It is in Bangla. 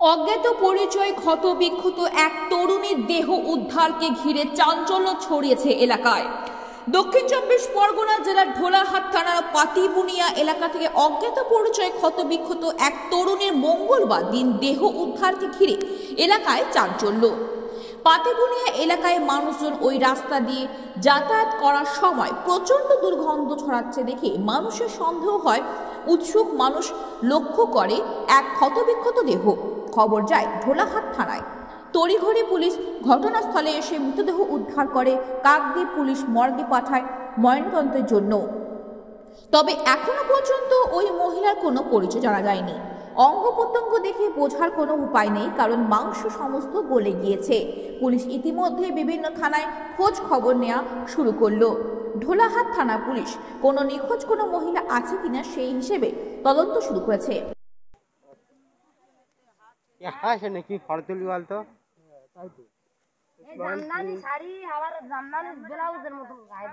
অজ্ঞাত পরিচয় ক্ষতবিক্ষত এক তরুণীর দেহ উদ্ধারকে ঘিরে চাঞ্চল্য ছড়িয়েছে এলাকায়। দক্ষিণ চব্বিশ পরগনা জেলার ঢোলাহাট থানার পাতিবুনিয়া এলাকা থেকে অজ্ঞাত পরিচয় ক্ষতবিক্ষত এক তরুণীর মঙ্গলবার দিন দেহ উদ্ধারকে ঘিরে এলাকায় চাঞ্চল্য। পাতিবুনিয়া এলাকায় মানুষজন ওই রাস্তা দিয়ে যাতায়াত করার সময় প্রচণ্ড দুর্গন্ধ ছড়াচ্ছে দেখে মানুষের সন্দেহ হয়। উৎসুক মানুষ লক্ষ্য করে এক ক্ষতবিক্ষত দেহ। খবর যায় ঢোলাহাট থানায়। তড়িঘড়ি পুলিশ ঘটনাস্থলে এসে মৃতদেহ উদ্ধার করে কাকদ্বীপ পুলিশ মর্গে পাঠায় ময়নাতদন্তের জন্য। তবে এখনো পর্যন্ত ওই মহিলার কোনো পরিচয় জানা যায়নি। অঙ্গ প্রত্যঙ্গ দেখে বোঝার কোনো উপায় নেই, কারণ মাংস সমস্ত গলে গিয়েছে। পুলিশ ইতিমধ্যে বিভিন্ন থানায় খোঁজ খবর নেওয়া শুরু করলো। ঢোলাহাট থানা পুলিশ কোনো নিখোঁজ কোনো মহিলা আছে কিনা সেই হিসেবে তদন্ত শুরু করেছে। নাকি খড়তলি বলতো জামদানি শাড়ি আবার জামদানি ব্লাউজের মতো গায়ে